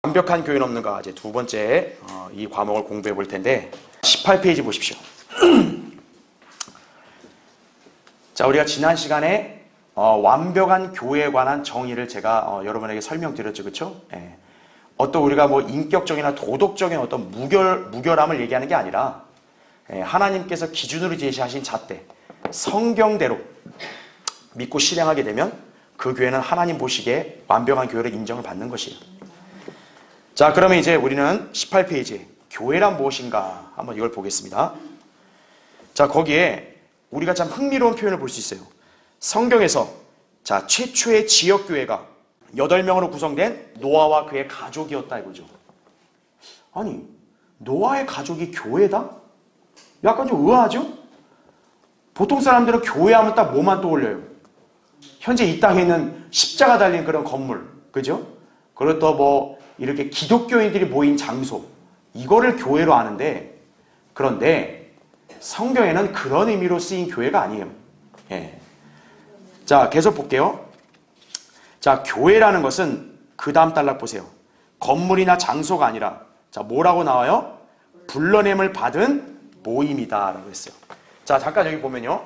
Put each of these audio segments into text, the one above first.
완벽한 교회는 없는가 이제 두 번째 이 과목을 공부해 볼 텐데 18페이지 보십시오. 자, 우리가 지난 시간에 완벽한 교회에 관한 정의를 제가 여러분에게 설명드렸죠, 그렇죠? 예. 어떤 우리가 뭐 인격적이나 도덕적인 어떤 무결함을 얘기하는 게 아니라 하나님께서 기준으로 제시하신 잣대, 성경대로 믿고 실행하게 되면 그 교회는 하나님 보시기에 완벽한 교회로 인정을 받는 것이에요. 자, 그러면 이제 우리는 18페이지 교회란 무엇인가 한번 이걸 보겠습니다. 자, 거기에 우리가 참 흥미로운 표현을 볼 수 있어요. 성경에서 자, 최초의 지역교회가 8명으로 구성된 노아와 그의 가족이었다 이거죠. 아니, 노아의 가족이 교회다? 약간 좀 의아하죠? 보통 사람들은 교회하면 딱 뭐만 떠올려요? 현재 이 땅에 있는 십자가 달린 그런 건물, 그죠? 그리고 또 뭐 이렇게 기독교인들이 모인 장소, 이거를 교회로 아는데, 그런데 성경에는 그런 의미로 쓰인 교회가 아니에요. 예. 자, 계속 볼게요. 자, 교회라는 것은 그 다음 단락 보세요. 건물이나 장소가 아니라 자, 뭐라고 나와요? 불러냄을 받은 모임이다 라고 했어요. 자, 잠깐 여기 보면요.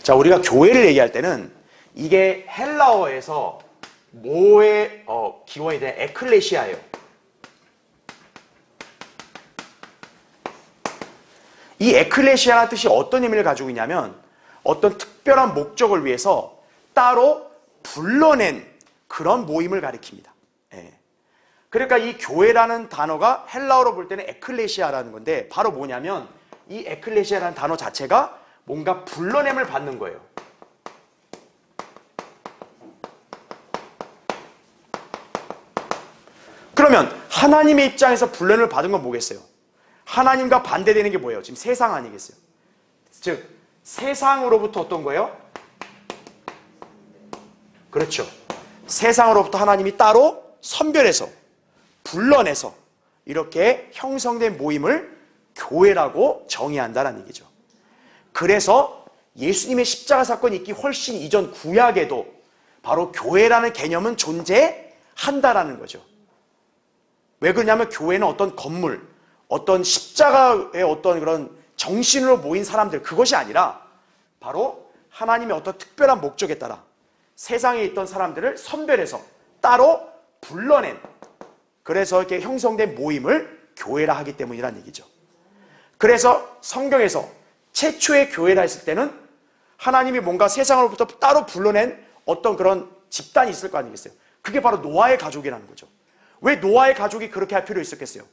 자, 우리가 교회를 얘기할 때는 이게 헬라어에서 뭐의 기원이 된 에클레시아예요. 이 에클레시아라는 뜻이 어떤 의미를 가지고 있냐면 어떤 특별한 목적을 위해서 따로 불러낸 그런 모임을 가리킵니다. 예. 그러니까 이 교회라는 단어가 헬라어로 볼 때는 에클레시아라는 건데 바로 뭐냐면 이 에클레시아라는 단어 자체가 뭔가 불러냄을 받는 거예요. 그러면 하나님의 입장에서 불러냄을 받은 건 뭐겠어요? 하나님과 반대되는 게 뭐예요? 지금 세상 아니겠어요? 즉 세상으로부터 어떤 거예요? 그렇죠. 세상으로부터 하나님이 따로 선별해서 불러내서 이렇게 형성된 모임을 교회라고 정의한다는 얘기죠. 그래서 예수님의 십자가 사건이 있기 훨씬 이전 구약에도 바로 교회라는 개념은 존재한다라는 거죠. 왜 그러냐면 교회는 어떤 건물, 어떤 십자가의 어떤 그런 정신으로 모인 사람들, 그것이 아니라 바로 하나님의 어떤 특별한 목적에 따라 세상에 있던 사람들을 선별해서 따로 불러낸, 그래서 이렇게 형성된 모임을 교회라 하기 때문이라는 얘기죠. 그래서 성경에서 최초의 교회라 했을 때는 하나님이 뭔가 세상으로부터 따로 불러낸 어떤 그런 집단이 있을 거 아니겠어요? 그게 바로 노아의 가족이라는 거죠. 왜 노아의 가족이 그렇게 할 필요 있었겠어요?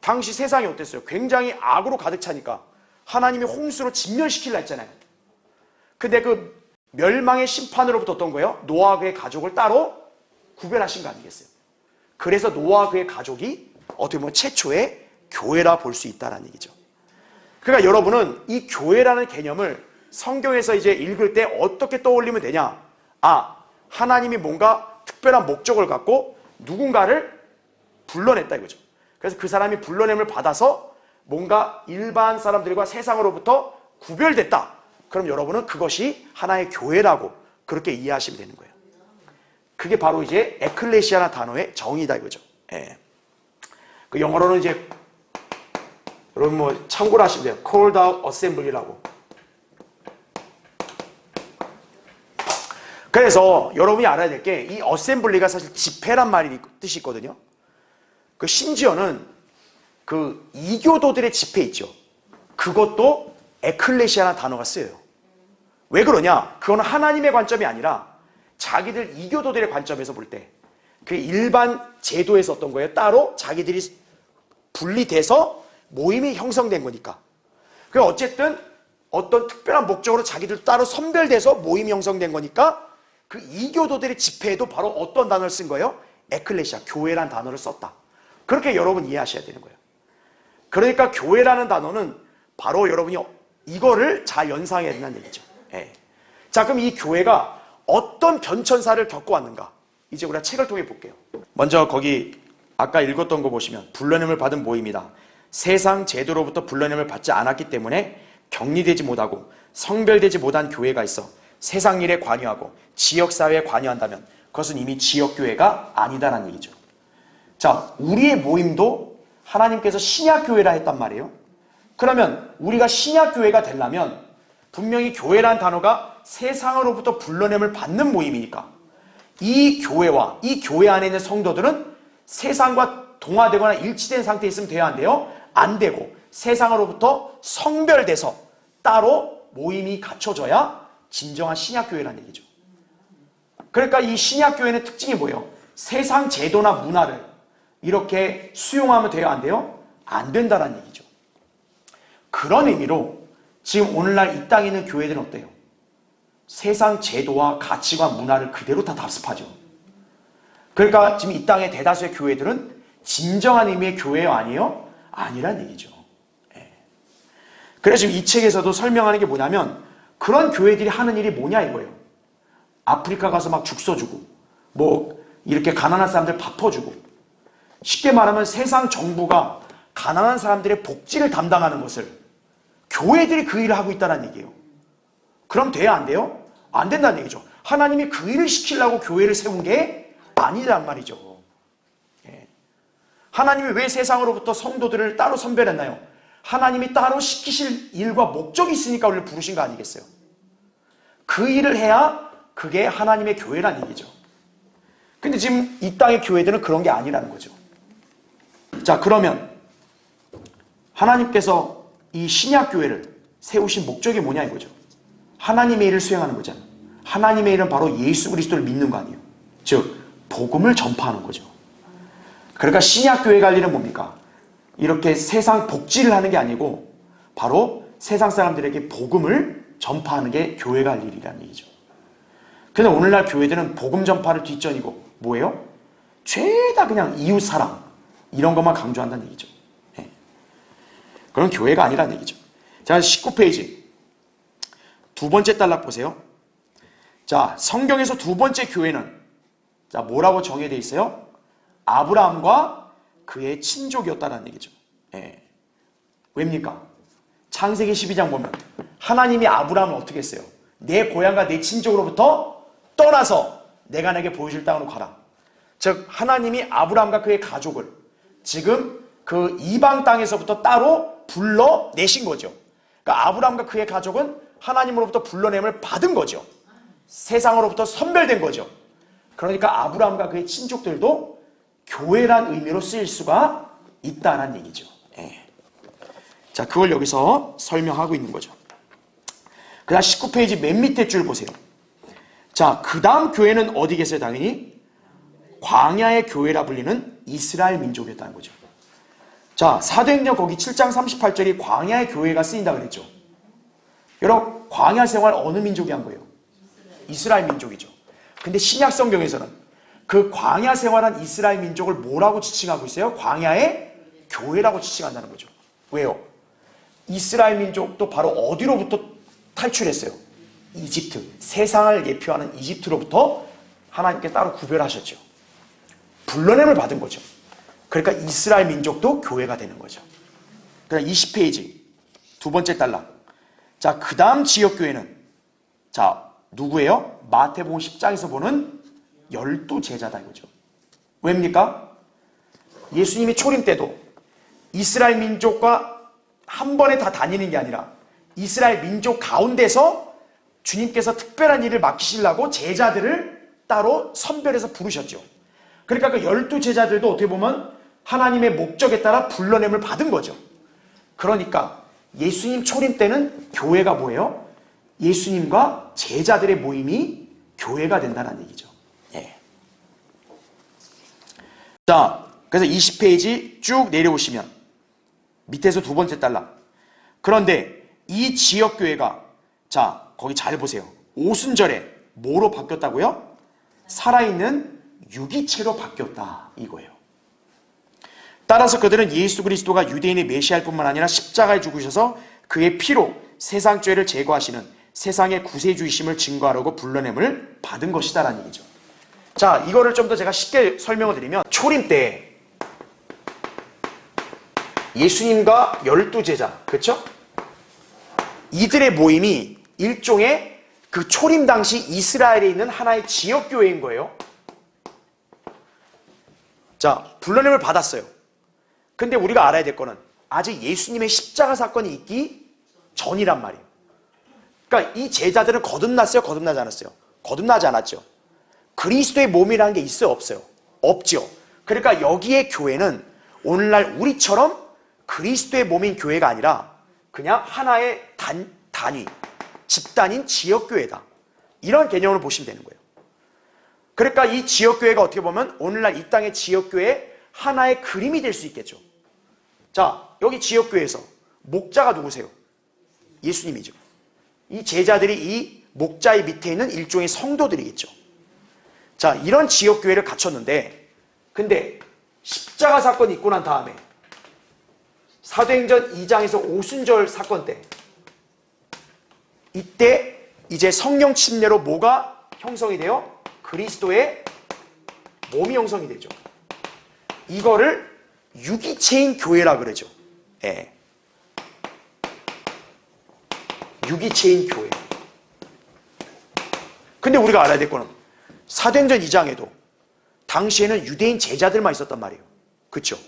당시 세상이 어땠어요? 굉장히 악으로 가득 차니까 하나님이 홍수로 진멸시키려 했잖아요. 근데 그 멸망의 심판으로부터 어떤 거예요? 노아와 그의 가족을 따로 구별하신 거 아니겠어요? 그래서 노아와 그의 가족이 어떻게 보면 최초의 교회라 볼 수 있다는 얘기죠. 그러니까 여러분은 이 교회라는 개념을 성경에서 이제 읽을 때 어떻게 떠올리면 되냐? 아, 하나님이 뭔가 특별한 목적을 갖고 누군가를 불러냈다 이거죠. 그래서 그 사람이 불러냄을 받아서 뭔가 일반 사람들과 세상으로부터 구별됐다. 그럼 여러분은 그것이 하나의 교회라고 그렇게 이해하시면 되는 거예요. 그게 바로 이제 에클레시아라는 단어의 정의다 이거죠. 예. 그 영어로는 이제 여러분 뭐 참고로 하시면 돼요. Called out assembly라고. 그래서 여러분이 알아야 될 게 이 assembly가 사실 집회란 말이 뜻이 있거든요. 그 심지어는 그 이교도들의 집회 있죠. 그것도 에클레시아라는 단어가 쓰여요. 왜 그러냐? 그건 하나님의 관점이 아니라 자기들 이교도들의 관점에서 볼 때 그 일반 제도에서 어떤 거예요? 따로 자기들이 분리돼서 모임이 형성된 거니까. 그 어쨌든 어떤 특별한 목적으로 자기들 따로 선별돼서 모임이 형성된 거니까 그 이교도들의 집회에도 바로 어떤 단어를 쓴 거예요? 에클레시아, 교회라는 단어를 썼다. 그렇게 여러분 이해하셔야 되는 거예요. 그러니까 교회라는 단어는 바로 여러분이 이거를 잘 연상해야 된다는 얘기죠. 예. 자, 그럼 이 교회가 어떤 변천사를 겪어왔는가? 이제 우리가 책을 통해 볼게요. 먼저 거기 아까 읽었던 거 보시면 불러냄을 받은 모임이다. 세상 제도로부터 불러냄을 받지 않았기 때문에 격리되지 못하고 성별되지 못한 교회가 있어 세상 일에 관여하고 지역사회에 관여한다면 그것은 이미 지역교회가 아니다라는 얘기죠. 자, 우리의 모임도 하나님께서 신약교회라 했단 말이에요. 그러면 우리가 신약교회가 되려면 분명히 교회란 단어가 세상으로부터 불러냄을 받는 모임이니까 이 교회와 이 교회 안에 있는 성도들은 세상과 동화되거나 일치된 상태에 있으면 돼야 안 돼요? 안 되고 세상으로부터 성별돼서 따로 모임이 갖춰져야 진정한 신약교회라는 얘기죠. 그러니까 이 신약교회는 특징이 뭐예요? 세상 제도나 문화를 이렇게 수용하면 돼요? 안 돼요? 안 된다는 얘기죠. 그런 의미로 지금 오늘날 이 땅에 있는 교회들은 어때요? 세상 제도와 가치관, 문화를 그대로 다 답습하죠. 그러니까 지금 이 땅의 대다수의 교회들은 진정한 의미의 교회요? 아니에요? 아니란 얘기죠. 그래서 지금 이 책에서도 설명하는 게 뭐냐면 그런 교회들이 하는 일이 뭐냐 이거예요. 아프리카 가서 막 죽 써주고 뭐 이렇게 가난한 사람들 밥 퍼주고 쉽게 말하면 세상 정부가 가난한 사람들의 복지를 담당하는 것을 교회들이 그 일을 하고 있다는 얘기예요. 그럼 돼야 안 돼요? 안 된다는 얘기죠. 하나님이 그 일을 시키려고 교회를 세운 게 아니란 말이죠. 하나님이 왜 세상으로부터 성도들을 따로 선별했나요? 하나님이 따로 시키실 일과 목적이 있으니까 우리를 부르신 거 아니겠어요? 그 일을 해야 그게 하나님의 교회란 얘기죠. 근데 지금 이 땅의 교회들은 그런 게 아니라는 거죠. 자, 그러면 하나님께서 이 신약교회를 세우신 목적이 뭐냐 이거죠. 하나님의 일을 수행하는 거잖아요. 하나님의 일은 바로 예수 그리스도를 믿는 거 아니에요. 즉 복음을 전파하는 거죠. 그러니까 신약교회 갈 일은 뭡니까? 이렇게 세상 복지를 하는 게 아니고 바로 세상 사람들에게 복음을 전파하는 게 교회가 할 일이라는 얘기죠. 그런데 오늘날 교회들은 복음 전파를 뒷전이고 뭐예요? 죄다 그냥 이웃사랑 이런 것만 강조한다는 얘기죠. 그런 교회가 아니라는 얘기죠. 자, 19페이지 두 번째 단락 보세요. 자, 성경에서 두 번째 교회는 자 뭐라고 정의되어 있어요? 아브라함과 그의 친족이었다는 얘기죠. 왜입니까? 창세기 12장 보면 하나님이 아브라함을 어떻게 했어요? 내 고향과 내 친족으로부터 떠나서 내가 내게 보여줄 땅으로 가라. 즉 하나님이 아브라함과 그의 가족을 지금 그 이방 땅에서부터 따로 불러내신 거죠. 그러니까 아브라함과 그의 가족은 하나님으로부터 불러냄을 받은 거죠. 세상으로부터 선별된 거죠. 그러니까 아브라함과 그의 친족들도 교회란 의미로 쓰일 수가 있다는 얘기죠. 자, 그걸 여기서 설명하고 있는 거죠. 그 다음 19페이지 맨 밑에 줄 보세요. 자, 그 다음 교회는 어디 계세요? 당연히 광야의 교회라 불리는 이스라엘 민족이었다는 거죠. 자, 사도행전 거기 7장 38절이 광야의 교회가 쓰인다 그랬죠. 여러분, 광야 생활 어느 민족이 한 거예요? 이스라엘 민족이죠. 근데 신약 성경에서는 그 광야 생활한 이스라엘 민족을 뭐라고 지칭하고 있어요? 광야의 교회라고 지칭한다는 거죠. 왜요? 이스라엘 민족도 바로 어디로부터 탈출했어요? 이집트. 세상을 예표하는 이집트로부터 하나님께 따로 구별하셨죠. 불러냄을 받은 거죠. 그러니까 이스라엘 민족도 교회가 되는 거죠. 그다음 20페이지 두 번째 단락. 자, 그 다음 지역교회는 자 누구예요? 마태복음 10장에서 보는 12제자다 이거죠. 왜입니까? 예수님이 초림 때도 이스라엘 민족과 한 번에 다 다니는 게 아니라 이스라엘 민족 가운데서 주님께서 특별한 일을 맡기시려고 제자들을 따로 선별해서 부르셨죠. 그러니까 그 12제자들도 어떻게 보면 하나님의 목적에 따라 불러냄을 받은 거죠. 그러니까 예수님 초림 때는 교회가 뭐예요? 예수님과 제자들의 모임이 교회가 된다는 얘기죠. 자, 그래서 20페이지 쭉 내려오시면 밑에서 두 번째 단락. 그런데 이 지역교회가 자 거기 잘 보세요. 오순절에 뭐로 바뀌었다고요? 살아있는 유기체로 바뀌었다 이거예요. 따라서 그들은 예수 그리스도가 유대인의 메시아일 뿐만 아니라 십자가에 죽으셔서 그의 피로 세상 죄를 제거하시는 세상의 구세주이심을 증거하려고 불러냄을 받은 것이다라는 얘기죠. 자, 이거를 좀 더 제가 쉽게 설명을 드리면 초림 때 예수님과 12제자, 그렇죠? 이들의 모임이 일종의 그 초림 당시 이스라엘에 있는 하나의 지역교회인 거예요. 자, 불러냄을 받았어요. 근데 우리가 알아야 될 거는 아직 예수님의 십자가 사건이 있기 전이란 말이에요. 그러니까 이 제자들은 거듭났어요? 거듭나지 않았어요? 거듭나지 않았죠. 그리스도의 몸이라는 게 있어요? 없어요? 없죠. 그러니까 여기에 교회는 오늘날 우리처럼 그리스도의 몸인 교회가 아니라 그냥 하나의 단위, 집단인 지역교회다. 이런 개념으로 보시면 되는 거예요. 그러니까 이 지역교회가 어떻게 보면 오늘날 이 땅의 지역교회의 하나의 그림이 될 수 있겠죠. 자, 여기 지역교회에서 목자가 누구세요? 예수님이죠. 이 제자들이 이 목자의 밑에 있는 일종의 성도들이겠죠. 자, 이런 지역교회를 갖췄는데, 근데 십자가 사건이 있고 난 다음에 사도행전 2장에서 오순절 사건 때, 이때 이제 성령 침례로 뭐가 형성이 돼요? 그리스도의 몸이 형성이 되죠. 이거를 유기체인 교회라 그러죠. 예. 유기체인 교회. 근데 우리가 알아야 될 거는 사도행전 2장에도 당시에는 유대인 제자들만 있었단 말이에요. 그렇죠?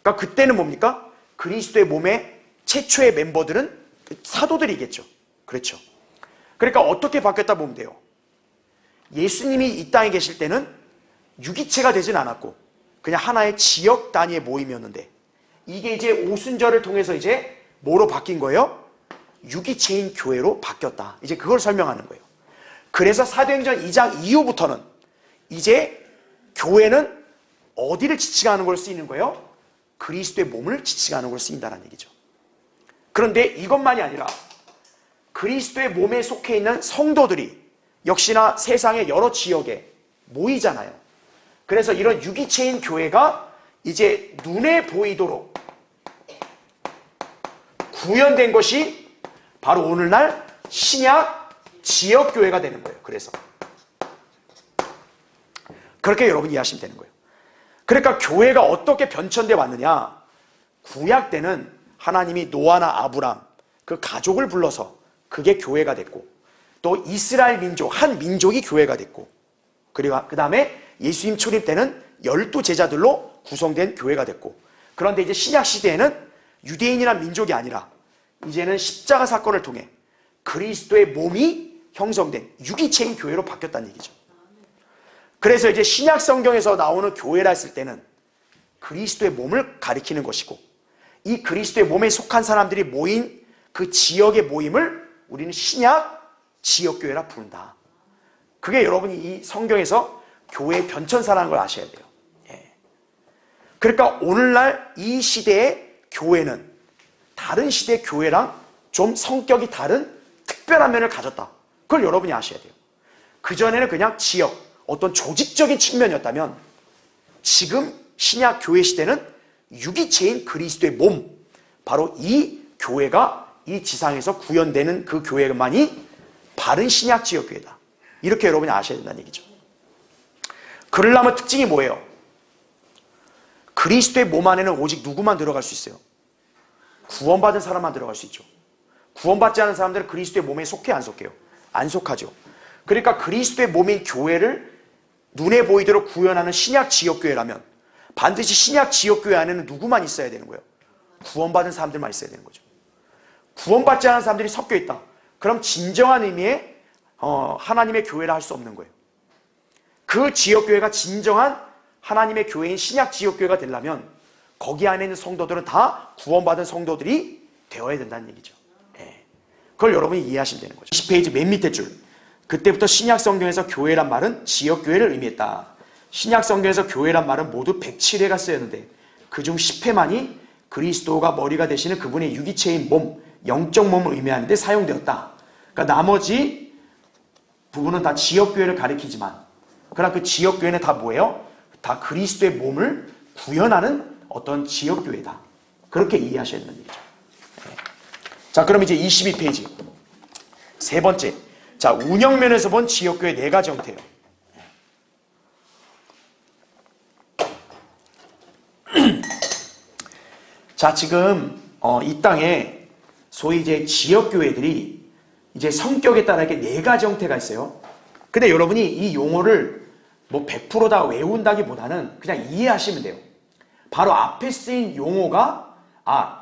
그러니까 그때는 뭡니까? 그리스도의 몸의 최초의 멤버들은 사도들이겠죠. 그렇죠? 그러니까 어떻게 바뀌었다 보면 돼요. 예수님이 이 땅에 계실 때는 유기체가 되진 않았고 그냥 하나의 지역 단위의 모임이었는데, 이게 이제 오순절을 통해서 이제 뭐로 바뀐 거예요? 유기체인 교회로 바뀌었다. 이제 그걸 설명하는 거예요. 그래서 사도행전 2장 이후부터는 이제 교회는 어디를 지칭하는 걸 쓰이는 거예요? 그리스도의 몸을 지칭하는 걸 쓰인다는 얘기죠. 그런데 이것만이 아니라 그리스도의 몸에 속해 있는 성도들이 역시나 세상의 여러 지역에 모이잖아요. 그래서 이런 유기체인 교회가 이제 눈에 보이도록 구현된 것이 바로 오늘날 신약 지역교회가 되는 거예요. 그래서 그렇게 여러분 이해하시면 되는 거예요. 그러니까 교회가 어떻게 변천돼 왔느냐, 구약 때는 하나님이 노아나 아브람 그 가족을 불러서 그게 교회가 됐고, 또 이스라엘 민족, 한 민족이 교회가 됐고, 그리고 그 다음에 예수님 초림 때는 12 제자들로 구성된 교회가 됐고, 그런데 이제 신약 시대에는 유대인이란 민족이 아니라 이제는 십자가 사건을 통해 그리스도의 몸이 형성된 유기체인 교회로 바뀌었다는 얘기죠. 그래서 이제 신약 성경에서 나오는 교회라 했을 때는 그리스도의 몸을 가리키는 것이고, 이 그리스도의 몸에 속한 사람들이 모인 그 지역의 모임을 우리는 신약 지역교회라 부른다. 그게 여러분이 이 성경에서 교회의 변천사라는 걸 아셔야 돼요. 예. 그러니까 오늘날 이 시대의 교회는 다른 시대의 교회랑 좀 성격이 다른 특별한 면을 가졌다. 그걸 여러분이 아셔야 돼요. 그전에는 그냥 지역, 어떤 조직적인 측면이었다면 지금 신약 교회 시대는 유기체인 그리스도의 몸, 바로 이 교회가 이 지상에서 구현되는 그 교회만이 바른 신약 지역교회다. 이렇게 여러분이 아셔야 된다는 얘기죠. 그러려면 특징이 뭐예요? 그리스도의 몸 안에는 오직 누구만 들어갈 수 있어요? 구원받은 사람만 들어갈 수 있죠. 구원받지 않은 사람들은 그리스도의 몸에 속해 안 속해요? 안 속하죠. 그러니까 그리스도의 몸인 교회를 눈에 보이도록 구현하는 신약 지역교회라면 반드시 신약 지역교회 안에는 누구만 있어야 되는 거예요? 구원받은 사람들만 있어야 되는 거죠. 구원받지 않은 사람들이 섞여 있다. 그럼 진정한 의미의 하나님의 교회라 할 수 없는 거예요. 그 지역교회가 진정한 하나님의 교회인 신약 지역교회가 되려면 거기 안에 있는 성도들은 다 구원받은 성도들이 되어야 된다는 얘기죠. 예. 그걸 여러분이 이해하시면 되는 거죠. 20페이지 맨 밑에 줄. 그때부터 신약 성경에서 교회란 말은 지역교회를 의미했다. 신약 성경에서 교회란 말은 모두 107회가 쓰였는데 그중 10회만이 그리스도가 머리가 되시는 그분의 유기체인 몸, 영적 몸을 의미하는 데 사용되었다. 그러니까 나머지 부분은 다 지역교회를 가리키지만, 그러나 그 지역교회는 다 뭐예요? 다 그리스도의 몸을 구현하는 어떤 지역교회다. 그렇게 이해하셔야 된다는 얘기죠. 자, 그럼 이제 22페이지. 세 번째. 자, 운영면에서 본 지역교회 4가지 형태예요. 자, 지금 이 땅에 소위 이제 지역교회들이 이제 성격에 따라 이렇게 4가지 형태가 있어요. 근데 여러분이 이 용어를 뭐 100%다 외운다기보다는 그냥 이해하시면 돼요. 바로 앞에 쓰인 용어가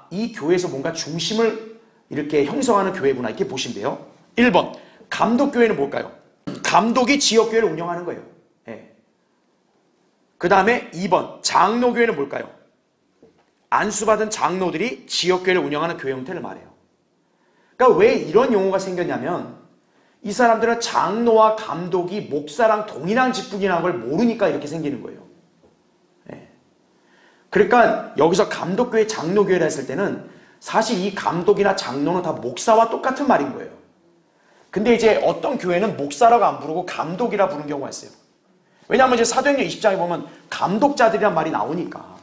이 교회에서 뭔가 중심을 이렇게 형성하는 교회구나 이렇게 보시면 돼요. 1번 감독교회는 뭘까요? 감독이 지역교회를 운영하는 거예요. 예. 그 다음에 2번 장로교회는 뭘까요? 안수받은 장로들이 지역교회를 운영하는 교회 형태를 말해요. 그러니까 왜 이런 용어가 생겼냐면 이 사람들은 장로와 감독이 목사랑 동일한 직분이라는 걸 모르니까 이렇게 생기는 거예요. 예. 그러니까 여기서 감독교회, 장로교회라 했을 때는 사실 이 감독이나 장로는 다 목사와 똑같은 말인 거예요. 근데 이제 어떤 교회는 목사라고 안 부르고 감독이라 부르는 경우가 있어요. 왜냐하면 이제 사도행전 20장에 보면 감독자들이란 말이 나오니까.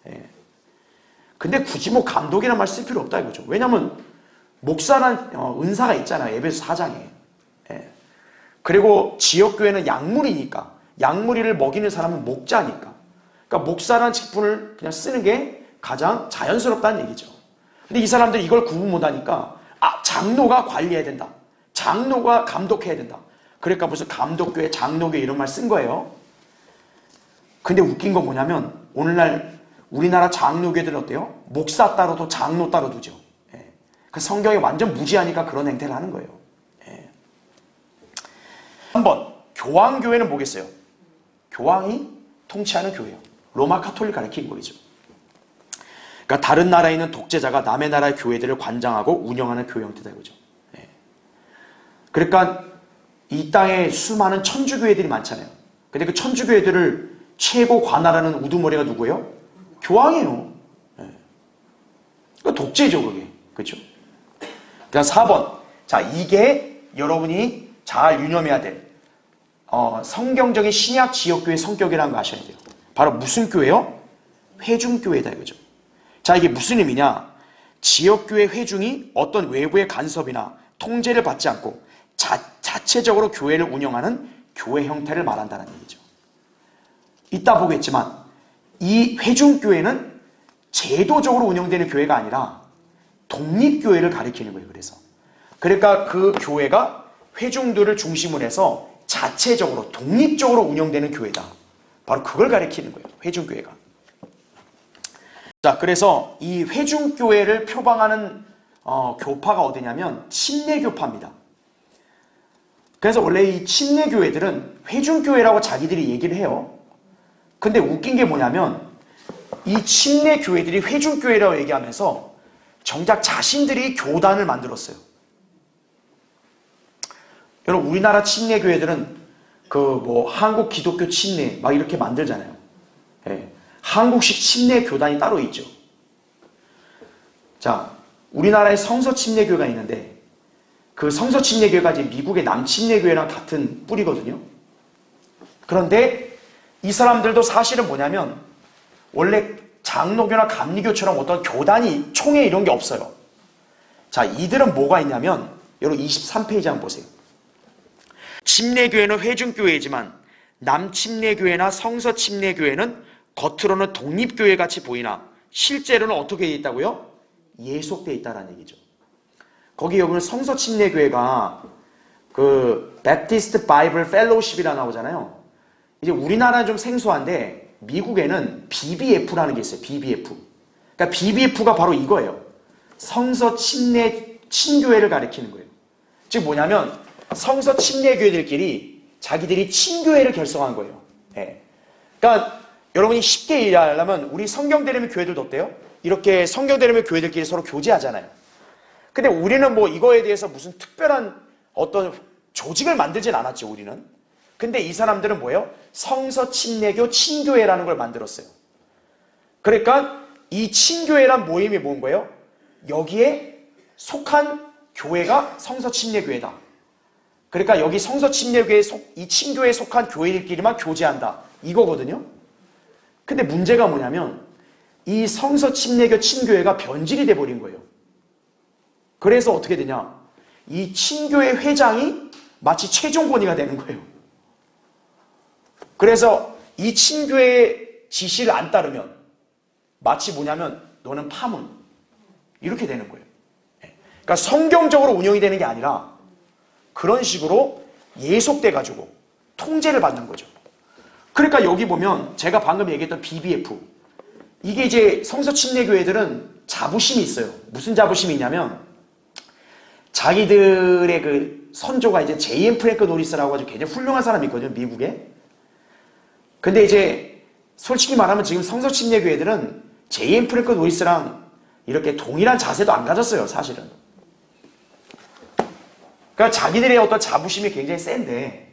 예. 근데 굳이 뭐 감독이란 말 쓸 필요 없다 이거죠. 왜냐하면 목사란 은사가 있잖아요. 에베소 4장에. 예. 그리고 지역교회는 약물이니까. 약물이를 먹이는 사람은 목자니까. 그러니까 목사라는 직분을 그냥 쓰는 게 가장 자연스럽다는 얘기죠. 근데 이 사람들이 이걸 구분 못하니까 장로가 관리해야 된다. 장로가 감독해야 된다. 그러니까 무슨 감독교회, 장로교회 이런 말 쓴 거예요. 근데 웃긴 건 뭐냐면 오늘날 우리나라 장로교회들은 어때요? 목사 따로도 장로 따로 두죠. 예. 그 성경에 완전 무지하니까 그런 행태를 하는 거예요. 예. 3번 교황교회는 뭐겠어요? 교황이 통치하는 교회예요. 로마 카톨릭 가리키는 거죠. 그러니까 다른 나라에 있는 독재자가 남의 나라의 교회들을 관장하고 운영하는 교회 형태다 이거죠. 예. 그러니까 이 땅에 수많은 천주교회들이 많잖아요. 근데 그 천주교회들을 최고 관할하는 우두머리가 누구예요? 교황이에요. 예. 그러니까 독재죠 그게. 그렇죠? 그다음 4번. 자, 이게 여러분이 잘 유념해야 될 성경적인 신약 지역교회 성격이라는 거 아셔야 돼요. 바로 무슨 교회요? 회중교회다 이거죠. 자, 이게 무슨 의미냐? 지역교회 회중이 어떤 외부의 간섭이나 통제를 받지 않고 자체적으로 교회를 운영하는 교회 형태를 말한다는 얘기죠. 이따 보겠지만 이 회중교회는 제도적으로 운영되는 교회가 아니라 독립교회를 가리키는 거예요. 그러니까 그 교회가 회중들을 중심으로 해서 자체적으로 독립적으로 운영되는 교회다. 바로 그걸 가리키는 거예요. 회중교회가. 자, 그래서 이 회중교회를 표방하는 교파가 어디냐면 침례교파입니다. 그래서 원래 이 침례교회들은 회중교회라고 자기들이 얘기를 해요. 근데 웃긴 게 뭐냐면 이 침례교회들이 회중교회라고 얘기하면서 정작 자신들이 교단을 만들었어요. 여러분 우리나라 침례교회들은 그 뭐 한국 기독교 침례 막 이렇게 만들잖아요. 예. 한국식 침례 교단이 따로 있죠. 자, 우리나라에 성서 침례교회가 있는데 그 성서 침례교회가 이제 미국의 남침례교회랑 같은 뿌리거든요. 그런데 이 사람들도 사실은 뭐냐면 원래 장로교나 감리교처럼 어떤 교단이 총회 이런 게 없어요. 자, 이들은 뭐가 있냐면 여러분 23페이지 한번 보세요. 침례교회는 회중교회이지만 남침례교회나 성서침례교회는 겉으로는 독립교회 같이 보이나 실제로는 어떻게 되어 있다고요? 예속되어 있다는 얘기죠. 거기 여기는 성서침례교회가 그 Baptist Bible Fellowship이라 나오잖아요. 이제 우리나라는 좀 생소한데 미국에는 BBF라는 게 있어요. BBF. 그러니까 BBF가 바로 이거예요. 성서침례 친교회를 가리키는 거예요. 즉 뭐냐면 성서침례교회들끼리 자기들이 친교회를 결성한 거예요. 예. 그러니까 여러분이 쉽게 이해하려면 우리 성경대리면 교회들도 어때요? 이렇게 성경대리면 교회들끼리 서로 교제하잖아요. 근데 우리는 뭐 이거에 대해서 무슨 특별한 어떤 조직을 만들진 않았죠, 우리는. 근데 이 사람들은 뭐예요? 성서침례교 친교회라는 걸 만들었어요. 그러니까 이 친교회란 모임이 뭔 거예요? 여기에 속한 교회가 성서침례교회다. 그러니까 여기 성서침례교회 이 친교회에 속한 교회들끼리만 교제한다. 이거거든요. 근데 문제가 뭐냐면 이 성서침례교 친교회가 변질이 돼버린 거예요. 그래서 어떻게 되냐? 이 친교회 회장이 마치 최종 권위가 되는 거예요. 그래서 이 친교회의 지시를 안 따르면 마치 뭐냐면 너는 파문 이렇게 되는 거예요. 그러니까 성경적으로 운영이 되는 게 아니라 그런 식으로 예속돼 가지고 통제를 받는 거죠. 그러니까 여기 보면 제가 방금 얘기했던 BBF, 이게 이제 성서 침례교회들은 자부심이 있어요. 무슨 자부심이 있냐면 자기들의 그 선조가 이제 제이엠 프랭크 노리스라고 아주 굉장히 훌륭한 사람이 있거든요, 미국에. 근데 이제 솔직히 말하면 지금 성서 침례교회들은 제이엠 프랭크 노리스랑 이렇게 동일한 자세도 안 가졌어요, 사실은. 그러니까 자기들의 어떤 자부심이 굉장히 센데,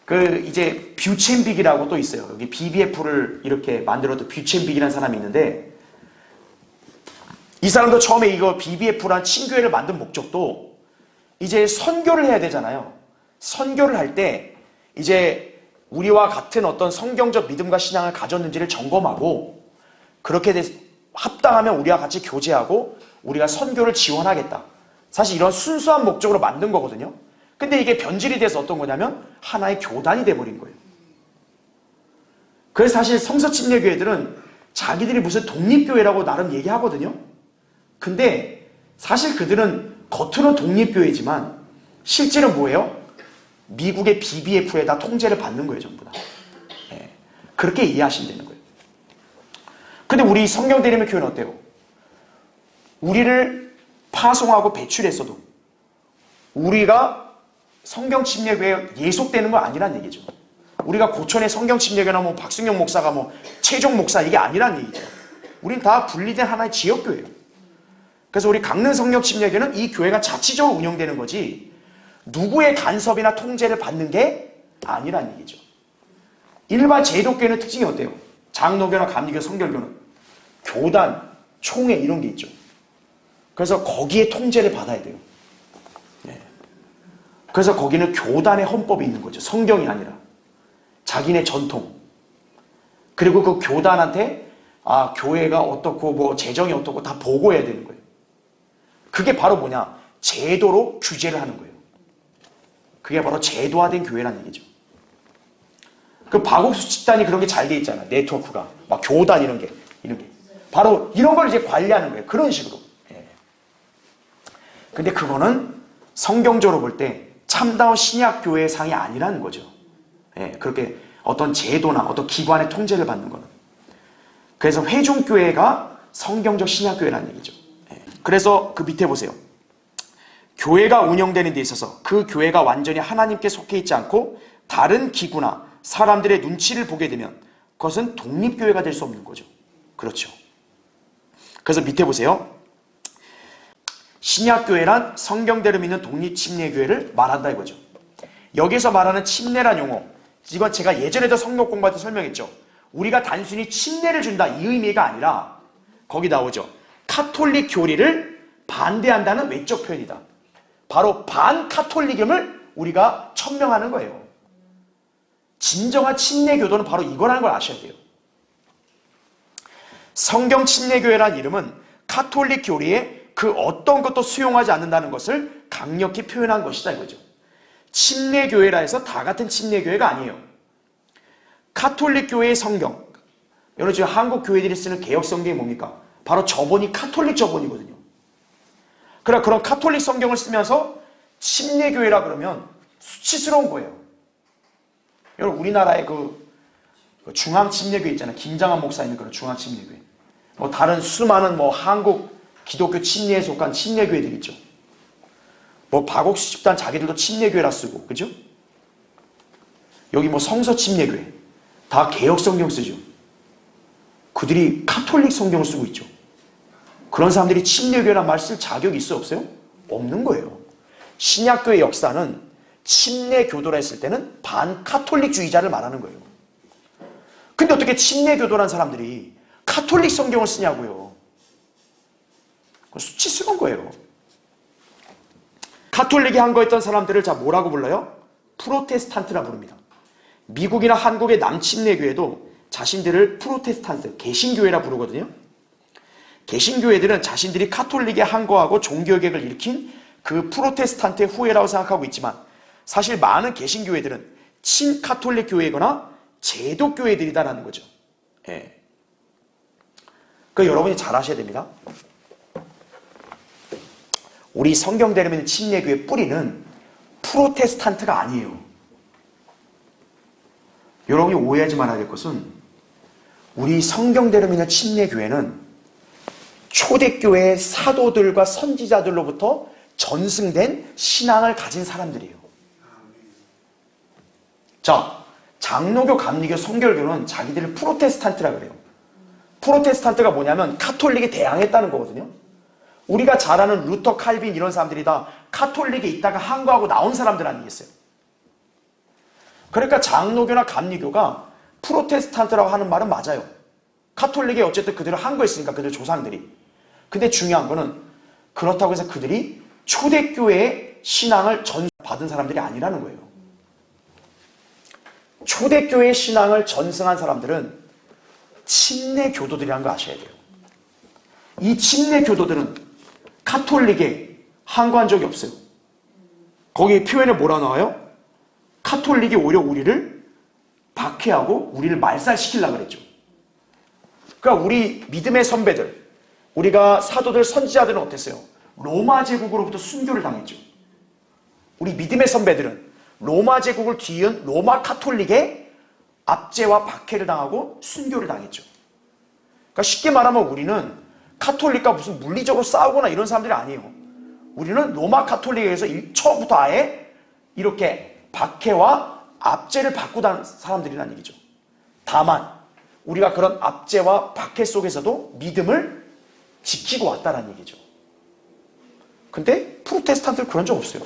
그 이제 뷰첸빅이라고 또 있어요. 여기 BBF를 이렇게 만들어도 뷰첸빅이라는 사람이 있는데, 이 사람도 처음에 이거 BBF란 친교회를 만든 목적도 이제 선교를 해야 되잖아요. 선교를 할 때 이제 우리와 같은 어떤 성경적 믿음과 신앙을 가졌는지를 점검하고, 그렇게 합당하면 우리와 같이 교제하고 우리가 선교를 지원하겠다. 사실 이런 순수한 목적으로 만든 거거든요. 근데 이게 변질이 돼서 어떤 거냐면 하나의 교단이 돼버린 거예요. 그래서 사실 성서 침례교회들은 자기들이 무슨 독립교회라고 나름 얘기하거든요. 근데 사실 그들은 겉으로 독립교회지만 실제로 뭐예요? 미국의 BBF에다 통제를 받는 거예요, 전부 다. 네. 그렇게 이해하시면 되는 거예요. 근데 우리 성경대리면 교회는 어때요? 우리를 파송하고 배출했어도 우리가 성경 침례교회에 예속되는 건 아니란 얘기죠. 우리가 고천의 성경 침례교회나 뭐 박승용 목사가 뭐 최종 목사 이게 아니란 얘기죠. 우린 다 분리된 하나의 지역교회예요. 그래서 우리 강릉 성경 침례교회는 이 교회가 자치적으로 운영되는 거지 누구의 간섭이나 통제를 받는 게 아니란 얘기죠. 일반 제독교회는 특징이 어때요? 장로교나 감리교, 성결교는 교단, 총회 이런 게 있죠. 그래서 거기에 통제를 받아야 돼요. 네. 그래서 거기는 교단의 헌법이 있는 거죠. 성경이 아니라 자기네 전통. 그리고 그 교단한테 교회가 어떻고 뭐 재정이 어떻고 다 보고해야 되는 거예요. 그게 바로 뭐냐? 제도로 규제를 하는 거예요. 그게 바로 제도화된 교회라는 얘기죠. 그 박옥수 집단이 그런 게 잘 돼 있잖아요. 네트워크가 막 교단 이런 게 바로 이런 걸 이제 관리하는 거예요. 그런 식으로. 근데 그거는 성경적으로 볼 때 참다운 신약교회의 상이 아니라는 거죠. 그렇게 어떤 제도나 어떤 기관의 통제를 받는 거는. 그래서 회중교회가 성경적 신약교회라는 얘기죠. 그래서 그 밑에 보세요. 교회가 운영되는 데 있어서 그 교회가 완전히 하나님께 속해 있지 않고 다른 기구나 사람들의 눈치를 보게 되면 그것은 독립교회가 될 수 없는 거죠. 그렇죠. 그래서 밑에 보세요. 신약교회란 성경대로 믿는 독립침례교회를 말한다 이거죠. 여기서 말하는 침례란 용어, 이건 제가 예전에도 성경 공부할 때 설명했죠. 우리가 단순히 침례를 준다 이 의미가 아니라 거기 나오죠. 카톨릭 교리를 반대한다는 외적 표현이다. 바로 반카톨릭임을 우리가 천명하는 거예요. 진정한 침례교도는 바로 이거라는 걸 아셔야 돼요. 성경 침례교회란 이름은 카톨릭 교리에 그 어떤 것도 수용하지 않는다는 것을 강력히 표현한 것이다 이거죠. 침례교회라 해서 다 같은 침례교회가 아니에요. 카톨릭 교회의 성경, 여러분 지금 한국 교회들이 쓰는 개혁 성경이 뭡니까? 바로 저본이 카톨릭 저본이거든요. 그러나 그런 카톨릭 성경을 쓰면서 침례교회라 그러면 수치스러운 거예요. 여러분 우리나라의 그 중앙침례교회 있잖아요. 김장한 목사 있는 그런 중앙침례교회. 뭐 다른 수많은 뭐 한국 기독교 침례에 속한 침례교회들 있죠. 뭐 박옥수 집단 자기들도 침례교회라 쓰고, 그죠? 여기 뭐 성서 침례교회 다 개혁 성경 쓰죠. 그들이 카톨릭 성경을 쓰고 있죠. 그런 사람들이 침례교회란 말 쓸 자격이 있어 없어요? 없는 거예요. 신약교회 역사는 침례교도라 했을 때는 반카톨릭주의자를 말하는 거예요. 근데 어떻게 침례교도란 사람들이 카톨릭 성경을 쓰냐고요. 그건 수치스러운 거예요. 카톨릭이 한거했던 사람들을 자 뭐라고 불러요? 프로테스탄트라 부릅니다. 미국이나 한국의 남침례교회도 자신들을 프로테스탄트, 개신교회라 부르거든요. 개신교회들은 자신들이 카톨릭에 항거하고 종교개혁을 일으킨 그 프로테스탄트의 후예라고 생각하고 있지만 사실 많은 개신교회들은 친카톨릭 교회거나 제독교회들이다라는 거죠. 예. 그 여러분이 잘 아셔야 됩니다. 우리 성경대로 믿는 침례교회 뿌리는 프로테스탄트가 아니에요. 여러분이 오해하지 말아야 될 것은 우리 성경대로 믿는 침례교회는 초대교회의 사도들과 선지자들로부터 전승된 신앙을 가진 사람들이에요. 자, 장로교, 감리교, 성결교는 자기들을 프로테스탄트라 그래요. 프로테스탄트가 뭐냐면 카톨릭에 대항했다는 거거든요. 우리가 잘 아는 루터, 칼빈 이런 사람들이 다 카톨릭에 있다가 항거하고 나온 사람들 아니겠어요? 그러니까 장로교나 감리교가 프로테스탄트라고 하는 말은 맞아요. 카톨릭에 어쨌든 그들을 항거했으니까 그들 조상들이. 근데 중요한 거는 그렇다고 해서 그들이 초대교회의 신앙을 전받은 사람들이 아니라는 거예요. 초대교회의 신앙을 전승한 사람들은 침례교도들이라는 거 아셔야 돼요. 이 침례교도들은 카톨릭에 항거한 적이 없어요. 거기 표현에 뭐라 나와요? 카톨릭이 오히려 우리를 박해하고 우리를 말살시키려고 그랬죠. 그러니까 우리 믿음의 선배들, 우리가 사도들, 선지자들은 어땠어요? 로마 제국으로부터 순교를 당했죠. 우리 믿음의 선배들은 로마 제국을 뒤이은 로마 카톨릭의 압제와 박해를 당하고 순교를 당했죠. 그러니까 쉽게 말하면 우리는 카톨릭과 무슨 물리적으로 싸우거나 이런 사람들이 아니에요. 우리는 로마 카톨릭에 의해서 처음부터 아예 이렇게 박해와 압제를 받고 단 사람들이라는 얘기죠. 다만 우리가 그런 압제와 박해 속에서도 믿음을 지키고 왔다는 얘기죠. 근데 프로테스탄트는 그런 적 없어요.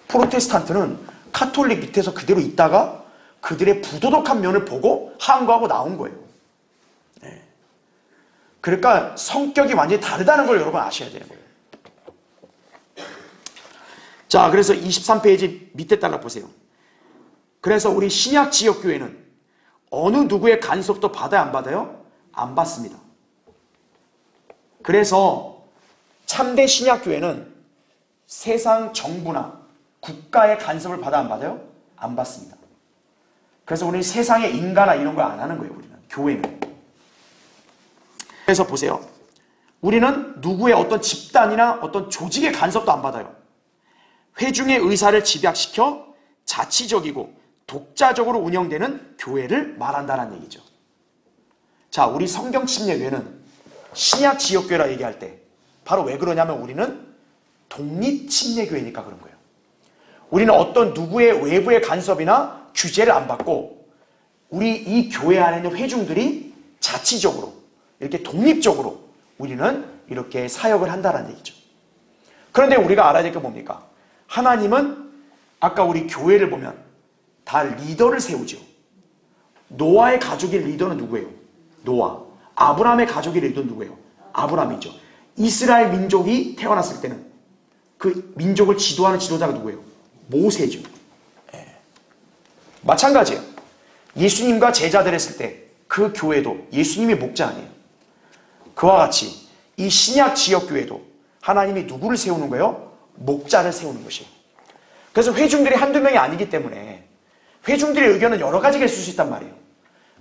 프로테스탄트는 카톨릭 밑에서 그대로 있다가 그들의 부도덕한 면을 보고 항거하고 나온 거예요. 네. 그러니까 성격이 완전히 다르다는 걸 여러분 아셔야 되는 거예요. 자, 그래서 23페이지 밑에 따라 보세요. 그래서 우리 신약 지역교회는 어느 누구의 간섭도 받아야 안 받아요? 안 받습니다. 그래서 참된 신약교회는 세상 정부나 국가의 간섭을 받아 안 받아요? 안 받습니다. 그래서 우리는 세상의 인가나 이런 거 안 하는 거예요. 우리는 교회는. 그래서 보세요. 우리는 누구의 어떤 집단이나 어떤 조직의 간섭도 안 받아요. 회중의 의사를 집약시켜 자치적이고 독자적으로 운영되는 교회를 말한다는 얘기죠. 자, 우리 성경침례교회는 신약 지역교회라 얘기할 때 바로 왜 그러냐면 우리는 독립침례교회니까 그런 거예요. 우리는 어떤 누구의 외부의 간섭이나 규제를 안 받고 우리 이 교회 안에 있는 회중들이 자치적으로 이렇게 독립적으로 우리는 이렇게 사역을 한다는 얘기죠. 그런데 우리가 알아야 될 게 뭡니까? 하나님은 아까 우리 교회를 보면 다 리더를 세우죠. 노아의 가족의 리더는 누구예요? 노아. 아브라함의 가족의 리더는 누구예요? 아브라함이죠. 이스라엘 민족이 태어났을 때는 그 민족을 지도하는 지도자가 누구예요? 모세죠. 예. 마찬가지예요. 예수님과 제자들 했을 때 그 교회도 예수님이 목자 아니에요. 그와 같이 이 신약 지역교회도 하나님이 누구를 세우는 거예요? 목자를 세우는 것이에요. 그래서 회중들이 한두 명이 아니기 때문에 회중들의 의견은 여러 가지가 있을 수 있단 말이에요.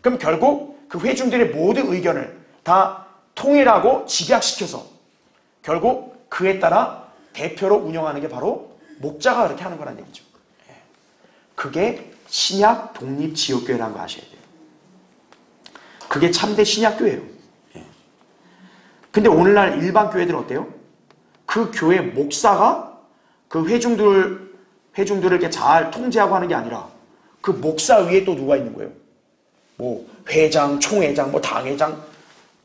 그럼 결국 그 회중들의 모든 의견을 다 통일하고 집약시켜서 결국 그에 따라 대표로 운영하는 게 바로 목자가 그렇게 하는 거란 얘기죠. 그게 신약 독립지역교회라는 거 아셔야 돼요. 그게 참된 신약교회예요. 근데 오늘날 일반 교회들은 어때요? 그 교회 목사가 그 회중들을 이렇게 잘 통제하고 하는 게 아니라 그 목사 위에 또 누가 있는 거예요? 뭐 회장, 총회장, 뭐 당회장,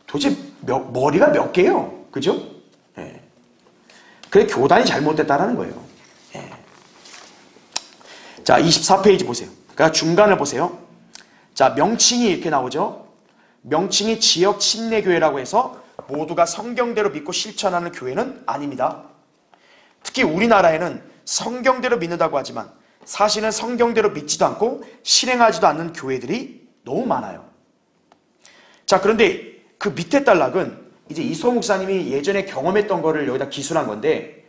도대체 머리가 몇 개예요? 그죠? 예. 그래 교단이 잘못됐다라는 거예요. 예. 자, 24페이지 보세요. 그러니까 중간을 보세요. 자, 명칭이 이렇게 나오죠. 명칭이 지역 침례교회라고 해서 모두가 성경대로 믿고 실천하는 교회는 아닙니다. 특히 우리나라에는 성경대로 믿는다고 하지만 사실은 성경대로 믿지도 않고 실행하지도 않는 교회들이 너무 많아요. 자, 그런데 그 밑에 단락은 이제 이소 목사님이 예전에 경험했던 거를 여기다 기술한 건데,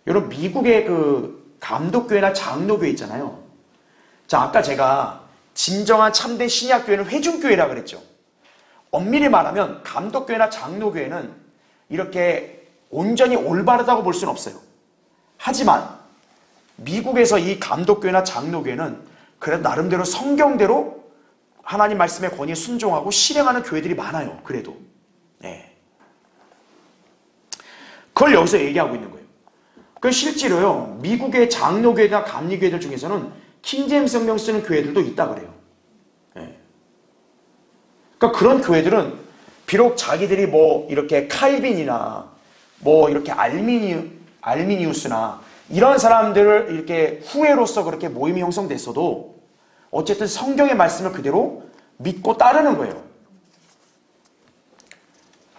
여러분 미국의 그 감독교회나 장로교회 있잖아요. 자, 아까 제가 진정한 참된 신약교회는 회중교회라 그랬죠. 엄밀히 말하면 감독교회나 장로교회는 이렇게 온전히 올바르다고 볼 수는 없어요. 하지만 미국에서 이 감독교회나 장로교회는 그래도 나름대로 성경대로 하나님 말씀의 권위에 순종하고 실행하는 교회들이 많아요. 그래도. 네. 그걸 여기서 얘기하고 있는 거예요. 그 실제로요, 미국의 장로교회나 감리교회들 중에서는 킹제임스 성경 쓰는 교회들도 있다 그래요. 네. 그러니까 그런 교회들은 비록 자기들이 뭐 이렇게 칼빈이나 뭐 이렇게 알미니우스나 이런 사람들을 이렇게 후예로서 그렇게 모임이 형성됐어도 어쨌든 성경의 말씀을 그대로 믿고 따르는 거예요.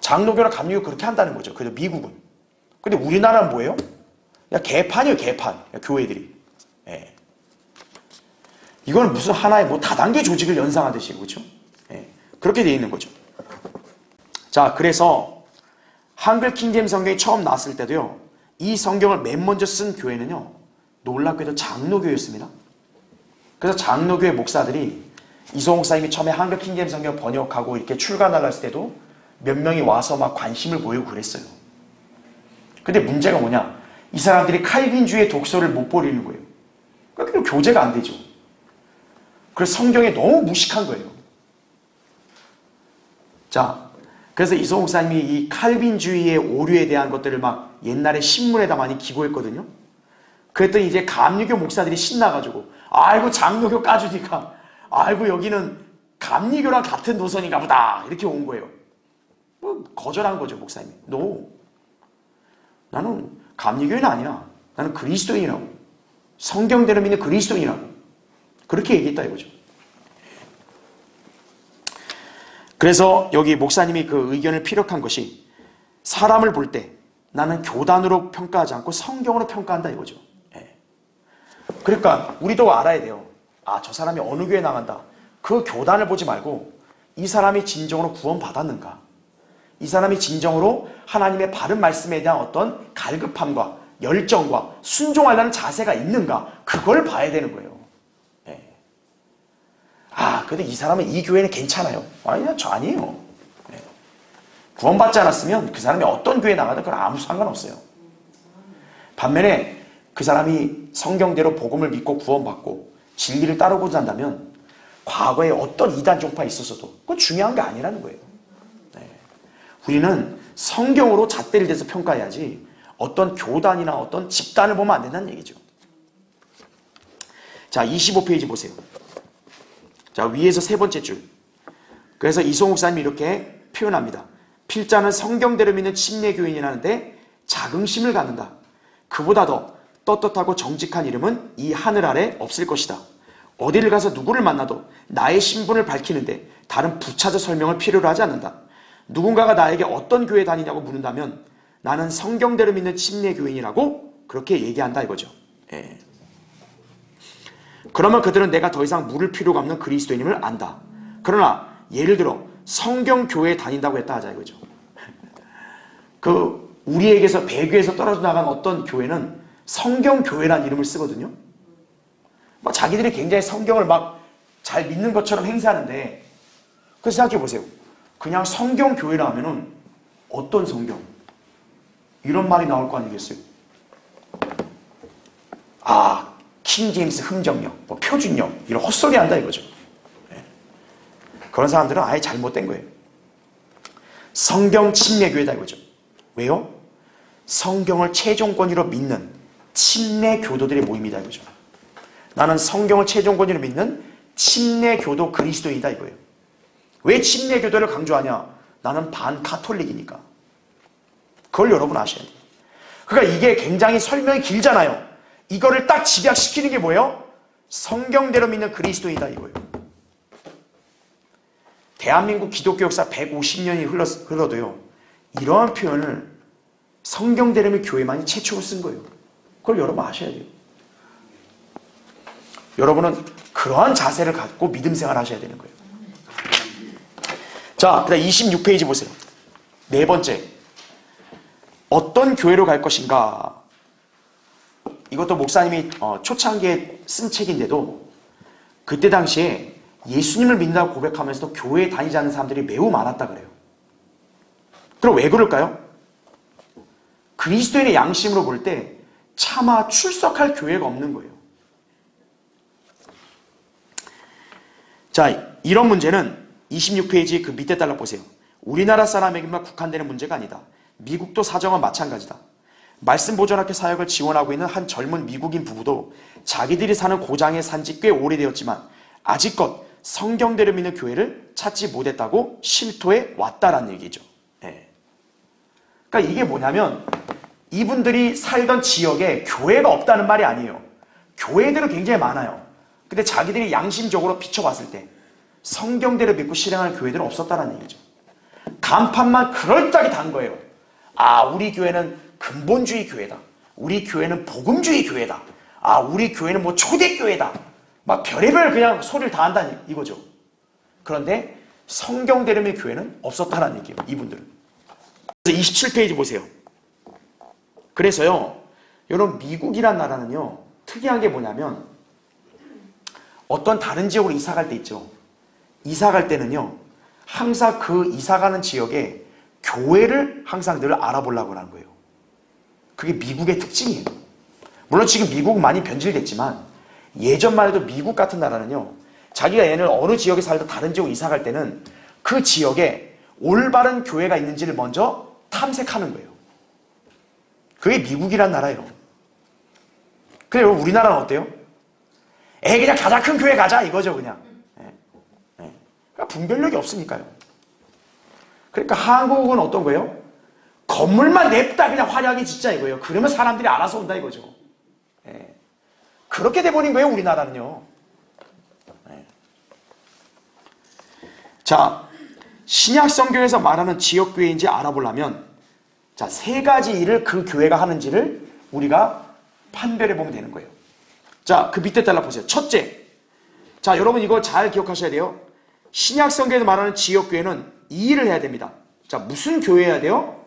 장로교나 감리교 그렇게 한다는 거죠. 그래도 미국은. 근데 우리나라는 뭐예요? 그냥 개판이에요, 개판. 교회들이. 예. 이건 무슨 하나의 뭐 다단계 조직을 연상하듯이, 그렇죠? 예. 그렇게 되어 있는 거죠. 자, 그래서 한글 킹제임스 성경이 처음 나왔을 때도요, 이 성경을 맨 먼저 쓴 교회는요, 놀랍게도 장로교였습니다. 그래서 장로교회 목사들이 이소홍 목사님이 처음에 한글 킹제임스 성경 번역하고 이렇게 출간하려 했을 때도 몇 명이 와서 막 관심을 보이고 그랬어요. 근데 문제가 뭐냐? 이 사람들이 칼빈주의 독서를 못 버리는 거예요. 그러니까 교제가 안 되죠. 그래서 성경에 너무 무식한 거예요. 자, 그래서 이소홍 목사님이 이 칼빈주의의 오류에 대한 것들을 막 옛날에 신문에다 많이 기고했거든요. 그랬더니 이제 감리교 목사들이 신나가지고, 아이고 장로교 까주니까, 아이고 여기는 감리교랑 같은 노선인가 보다, 이렇게 온 거예요. 뭐 거절한 거죠, 목사님이. No. 나는 감리교인은 아니야. 나는 그리스도인이라고. 성경대로 믿는 그리스도인이라고. 그렇게 얘기했다 이거죠. 그래서 여기 목사님이 그 의견을 피력한 것이, 사람을 볼 때 나는 교단으로 평가하지 않고 성경으로 평가한다 이거죠. 예. 그러니까 우리도 알아야 돼요. 아, 저 사람이 어느 교회 나간다. 그 교단을 보지 말고 이 사람이 진정으로 구원받았는가, 이 사람이 진정으로 하나님의 바른 말씀에 대한 어떤 갈급함과 열정과 순종하려는 자세가 있는가, 그걸 봐야 되는 거예요. 예. 아, 근데 이 사람은 이 교회는 괜찮아요. 아니요, 저 아니에요. 예. 구원받지 않았으면 그 사람이 어떤 교회에 나가든 그건 아무 상관없어요. 반면에 그 사람이 성경대로 복음을 믿고 구원받고 진리를 따르고자 한다면 과거에 어떤 이단 종파에 있었어도 그건 중요한 게 아니라는 거예요. 네. 우리는 성경으로 잣대를 대서 평가해야지 어떤 교단이나 어떤 집단을 보면 안 된다는 얘기죠. 자, 25페이지 보세요. 자, 위에서 세 번째 줄. 그래서 이소홍 목사님이 이렇게 표현합니다. 필자는 성경대로 믿는 침례교인이라는데 자긍심을 갖는다. 그보다 더 떳떳하고 정직한 이름은 이 하늘 아래 없을 것이다. 어디를 가서 누구를 만나도 나의 신분을 밝히는데 다른 부차적 설명을 필요로 하지 않는다. 누군가가 나에게 어떤 교회 다니냐고 묻는다면 나는 성경대로 믿는 침례교인이라고 그렇게 얘기한다 이거죠. 예. 그러면 그들은 내가 더 이상 물을 필요가 없는 그리스도인임을 안다. 그러나 예를 들어 성경교회에 다닌다고 했다 하자 이거죠. 그 우리에게서 배교에서 떨어져 나간 어떤 교회는 성경교회라는 이름을 쓰거든요. 뭐 자기들이 굉장히 성경을 막 잘 믿는 것처럼 행세하는데, 그래서 생각해 보세요. 그냥 성경교회라 하면은 어떤 성경? 이런 말이 나올 거 아니겠어요? 아, 킹제임스 흠정력, 뭐 표준력, 이런 헛소리 한다 이거죠. 네. 그런 사람들은 아예 잘못된 거예요. 성경 침례교회다 이거죠. 왜요? 성경을 최종 권위로 믿는 침례 교도들의 모임이다 이거죠. 나는 성경을 최종 권위로 믿는 침례 교도 그리스도인이다 이거예요. 왜 침례 교도를 강조하냐? 나는 반카톨릭이니까. 그걸 여러분 아셔야 돼요. 그러니까 이게 굉장히 설명이 길잖아요. 이거를 딱 집약시키는 게 뭐예요? 성경대로 믿는 그리스도인이다 이거예요. 대한민국 기독교 역사 150년이 흘러도요, 이러한 표현을 성경대로 믿는 교회만이 최초로 쓴 거예요. 그걸 여러분 아셔야 돼요. 여러분은 그러한 자세를 갖고 믿음 생활을 하셔야 되는 거예요. 자, 그 다음 26페이지 보세요. 네 번째, 어떤 교회로 갈 것인가. 이것도 목사님이 초창기에 쓴 책인데도 그때 당시에 예수님을 믿는다고 고백하면서도 교회에 다니지 않는 사람들이 매우 많았다 그래요. 그럼 왜 그럴까요? 그리스도인의 양심으로 볼 때 차마 출석할 교회가 없는 거예요. 자, 이런 문제는 26페이지 그 밑에 달라 보세요. 우리나라 사람에게만 국한되는 문제가 아니다. 미국도 사정은 마찬가지다. 말씀보존학교 사역을 지원하고 있는 한 젊은 미국인 부부도 자기들이 사는 고장에 산지 꽤 오래되었지만 아직껏 성경대로 믿는 교회를 찾지 못했다고 실토해 왔다라는 얘기죠. 예. 그러니까 이게 뭐냐면 이분들이 살던 지역에 교회가 없다는 말이 아니에요. 교회들은 굉장히 많아요. 근데 자기들이 양심적으로 비춰봤을 때 성경대로 믿고 실행하는 교회들은 없었다는 얘기죠. 간판만 그럴듯하게 단 거예요. 아, 우리 교회는 근본주의 교회다. 우리 교회는 복음주의 교회다. 아, 우리 교회는 뭐 초대교회다. 막 별의별 그냥 소리를 다 한다는 이거죠. 그런데 성경대로 믿는 교회는 없었다는 얘기예요. 이분들은. 그래서 27페이지 보세요. 그래서요, 여러분 미국이란 나라는요 특이한 게 뭐냐면 어떤 다른 지역으로 이사 갈 때 있죠. 이사 갈 때는요 항상 그 이사 가는 지역에 교회를 항상 늘 알아보려고 하는 거예요. 그게 미국의 특징이에요. 물론 지금 미국 많이 변질됐지만 예전만 해도 미국 같은 나라는요 자기가 얘는 어느 지역에 살다 다른 지역으로 이사 갈 때는 그 지역에 올바른 교회가 있는지를 먼저 탐색하는 거예요. 그게 미국이란 나라예요. 근데 우리나라는 어때요? 그냥 가장 큰 교회 가자 이거죠 그냥. 그러니까 분별력이 없으니까요. 그러니까 한국은 어떤 거예요? 건물만 냅다 그냥 화려하게 짓자 이거예요. 그러면 사람들이 알아서 온다 이거죠. 그렇게 돼버린 거예요 우리나라는요. 자, 신약 성경에서 말하는 지역교회인지 알아보려면 자, 세 가지 일을 그 교회가 하는지를 우리가 판별해 보면 되는 거예요. 자, 그 밑에 달라 보세요. 첫째, 자, 여러분 이거 잘 기억하셔야 돼요. 신약 성경에서 말하는 지역교회는 이 일을 해야 됩니다. 자, 무슨 교회여야 돼요?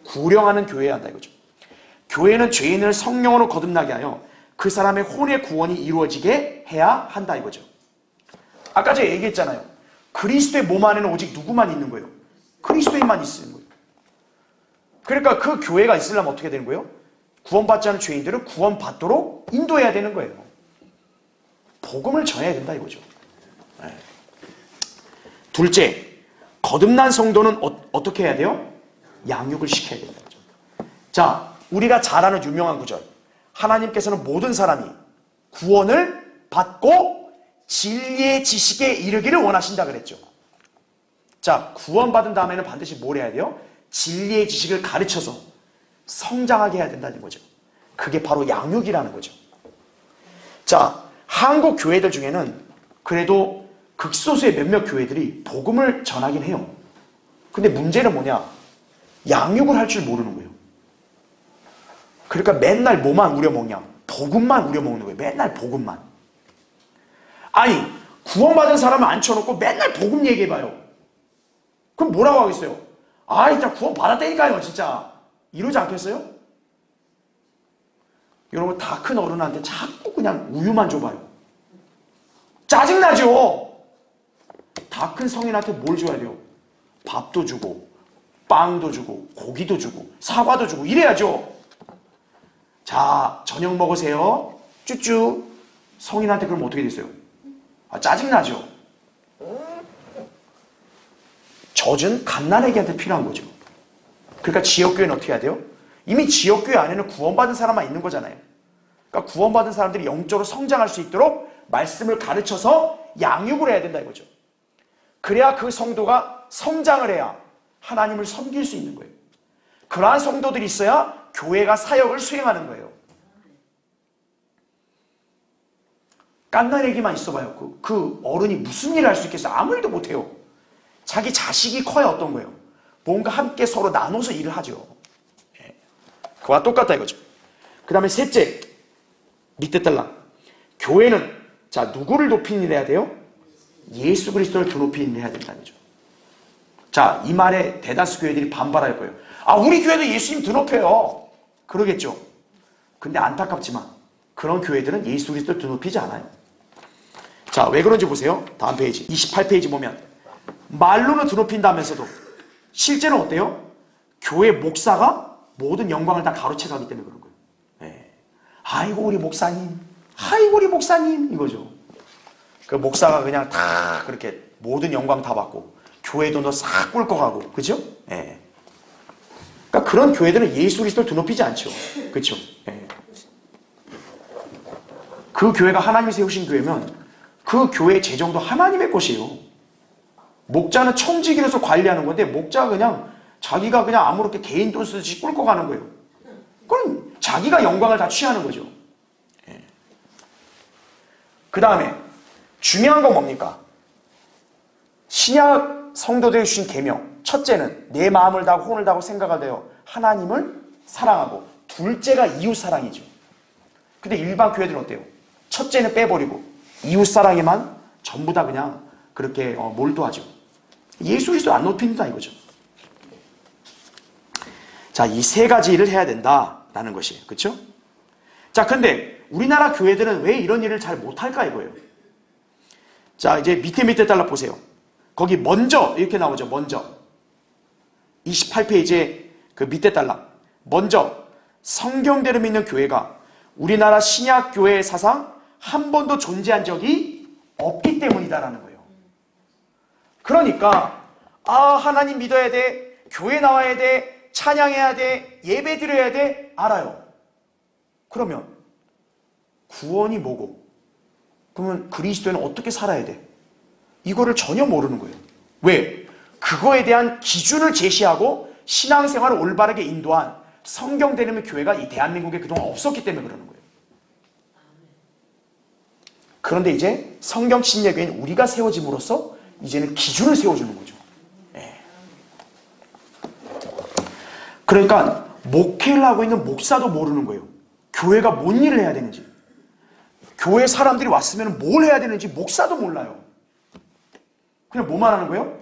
구령하는 교회여야 한다 이거죠. 교회는 죄인을 성령으로 거듭나게 하여 그 사람의 혼의 구원이 이루어지게 해야 한다 이거죠. 아까 제가 얘기했잖아요. 그리스도의 몸 안에는 오직 누구만 있는 거예요? 그리스도인만 있는 거예요. 그러니까 그 교회가 있으려면 어떻게 되는 거예요? 구원받지 않은 죄인들은 구원받도록 인도해야 되는 거예요. 복음을 전해야 된다 이거죠. 둘째, 거듭난 성도는 어떻게 해야 돼요? 양육을 시켜야 된다 이거죠. 자, 우리가 잘 아는 유명한 구절. 하나님께서는 모든 사람이 구원을 받고 진리의 지식에 이르기를 원하신다 그랬죠. 자, 구원받은 다음에는 반드시 뭘 해야 돼요? 진리의 지식을 가르쳐서 성장하게 해야 된다는 거죠. 그게 바로 양육이라는 거죠. 자, 한국 교회들 중에는 그래도 극소수의 몇몇 교회들이 복음을 전하긴 해요. 근데 문제는 뭐냐? 양육을 할 줄 모르는 거예요. 그러니까 맨날 뭐만 우려먹냐? 복음만 우려먹는 거예요. 맨날 복음만. 아니, 구원받은 사람을 앉혀놓고 맨날 복음 얘기해봐요. 그럼 뭐라고 하겠어요? 아, 진짜 구원 받았다니까요, 진짜. 이러지 않겠어요? 여러분, 다 큰 어른한테 자꾸 그냥 우유만 줘봐요. 짜증나죠? 다 큰 성인한테 뭘 줘야 돼요? 밥도 주고, 빵도 주고, 고기도 주고, 사과도 주고, 이래야죠. 자, 저녁 먹으세요. 쭈쭈. 성인한테 그럼 어떻게 됐어요? 아, 짜증나죠? 젖은 갓난아기한테 필요한 거죠. 그러니까 지역교회는 어떻게 해야 돼요? 이미 지역교회 안에는 구원받은 사람만 있는 거잖아요. 그러니까 구원받은 사람들이 영적으로 성장할 수 있도록 말씀을 가르쳐서 양육을 해야 된다 이거죠. 그래야 그 성도가 성장을 해야 하나님을 섬길 수 있는 거예요. 그러한 성도들이 있어야 교회가 사역을 수행하는 거예요. 갓난아기만 있어봐요. 그 어른이 무슨 일을 할 수 있겠어요? 아무 일도 못해요. 자기 자식이 커야 어떤 거예요? 뭔가 함께 서로 나눠서 일을 하죠. 그와 똑같다 이거죠. 그 다음에 셋째, 밑에 달랑. 교회는 자 누구를 높이는 일을 해야 돼요? 예수 그리스도를 더 높이는 일을 해야 된다는 거죠. 자, 이 말에 대다수 교회들이 반발할 거예요. 아, 우리 교회도 예수님 더 높여요. 그러겠죠. 근데 안타깝지만 그런 교회들은 예수 그리스도를 더 높이지 않아요. 자, 왜 그런지 보세요. 다음 페이지 28페이지 보면 말로는 더 높인다면서도 실제는 어때요? 교회 목사가 모든 영광을 다 가로채가기 때문에 그런 거예요. 아이고 우리 목사님, 아이고 우리 목사님 이거죠. 그 목사가 그냥 다 그렇게 모든 영광 다 받고 교회 돈도 싹 꿀꺽하고, 그죠? 예. 그러니까 그런 교회들은 예수 그리스도를 드높이지 않죠. 그렇죠? 예. 그 교회가 하나님이 세우신 교회면 그 교회의 재정도 하나님의 것이에요. 목자는 청지기로서 관리하는 건데 목자가 그냥 자기가 그냥 아무렇게 개인 돈 쓰듯이 꿀꺽하는 거예요. 그럼 자기가 영광을 다 취하는 거죠. 예. 그 다음에 중요한 건 뭡니까? 신약 성도들이 주신 계명. 첫째는 내 마음을 다하고 혼을 다하고 생각을 다하여 하나님을 사랑하고, 둘째가 이웃사랑이죠. 근데 일반 교회들은 어때요? 첫째는 빼버리고 이웃사랑에만 전부 다 그냥 그렇게 몰두하죠. 예수 그리스도 안 높인다 이거죠. 자, 이 세 가지를 해야 된다라는 것이에요. 그렇죠? 자, 근데 우리나라 교회들은 왜 이런 일을 잘 못할까 이거예요. 자, 이제 밑에 달라 보세요. 거기 먼저 이렇게 나오죠. 먼저 28페이지에 그 밑에 달라. 먼저 성경대로 믿는 교회가 우리나라 신약교회의 사상 한 번도 존재한 적이 없기 때문이다라는 거예요. 그러니까 하나님 믿어야 돼, 교회 나와야 돼, 찬양해야 돼, 예배 드려야 돼, 알아요. 그러면 구원이 뭐고, 그러면 그리스도인은 어떻게 살아야 돼? 이거를 전혀 모르는 거예요. 왜? 그거에 대한 기준을 제시하고 신앙생활을 올바르게 인도한 성경대로 믿는 교회가 이 대한민국에 그동안 없었기 때문에 그러는 거예요. 그런데 이제 성경 침례교회는 우리가 세워짐으로써 이제는 기준을 세워주는 거죠. 예. 그러니까 목회를 하고 있는 목사도 모르는 거예요. 교회가 뭔 일을 해야 되는지, 교회 사람들이 왔으면 뭘 해야 되는지 목사도 몰라요. 그냥 뭐만 하는 거예요?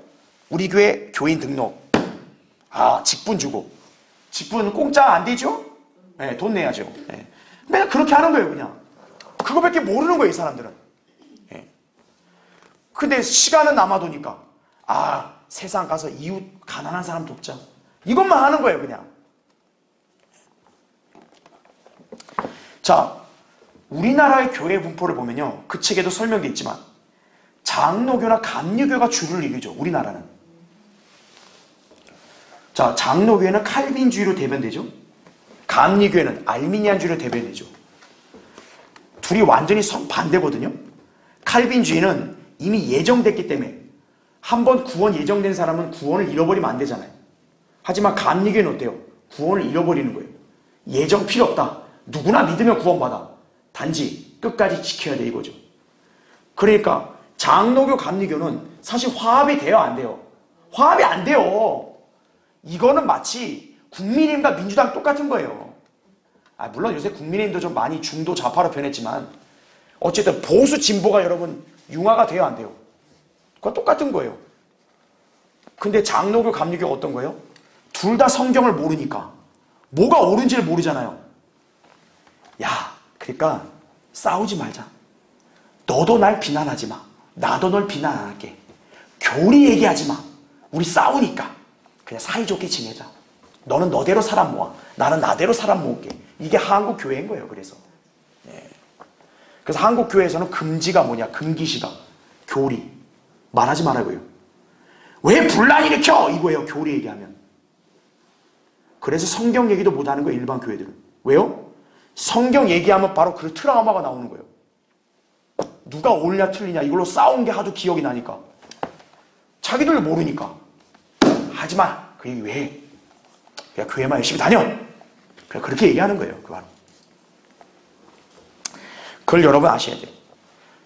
우리 교회 교인 등록, 직분 주고, 직분 공짜 안 되죠? 네, 돈 내야죠. 네. 맨날 그렇게 하는 거예요. 그냥 그거밖에 모르는 거예요, 이 사람들은. 네. 근데 시간은 남아도니까 세상 가서 이웃 가난한 사람 돕자, 이것만 하는 거예요. 그냥. 자, 우리나라의 교회 분포를 보면요, 그 책에도 설명되어 있지만 장로교나 감리교가 주를 이루죠. 우리나라는. 자, 장로교회는 칼빈주의로 대변되죠. 감리교회는 알미니안주의로 대변되죠. 둘이 완전히 반대거든요. 칼빈주의는 이미 예정됐기 때문에 한번 구원 예정된 사람은 구원을 잃어버리면 안 되잖아요. 하지만 감리교회는 어때요? 구원을 잃어버리는 거예요. 예정 필요 없다. 누구나 믿으면 구원받아. 단지 끝까지 지켜야 돼 이거죠. 그러니까 장로교, 감리교는 사실 화합이 돼요, 안 돼요? 화합이 안 돼요. 이거는 마치 국민의힘과 민주당 똑같은 거예요. 물론 요새 국민의힘도 좀 많이 중도 좌파로 변했지만 어쨌든 보수 진보가 여러분 융화가 돼요, 안 돼요? 그거 똑같은 거예요. 근데 장로교, 감리교가 어떤 거예요? 둘 다 성경을 모르니까 뭐가 옳은지를 모르잖아요. 그러니까 싸우지 말자. 너도 날 비난하지 마. 나도 널 비난 안 할게. 교리 얘기하지 마. 우리 싸우니까 그냥 사이좋게 지내자. 너는 너대로 사람 모아. 나는 나대로 사람 모을게. 이게 한국 교회인 거예요. 그래서 그래서 한국 교회에서는 금지가 뭐냐? 금기시가 교리 말하지 말라고요. 왜 분란 일으켜? 이거예요. 교리 얘기하면. 그래서 성경 얘기도 못하는 거예요. 일반 교회들은. 왜요? 성경 얘기하면 바로 그 트라우마가 나오는 거예요. 누가 옳냐 틀리냐 이걸로 싸운 게 하도 기억이 나니까. 자기들 모르니까. 하지마. 그 얘기 왜 해? 그냥 교회만 열심히 다녀. 그냥 그렇게 얘기하는 거예요. 그 바로. 그걸 여러분 아셔야 돼요.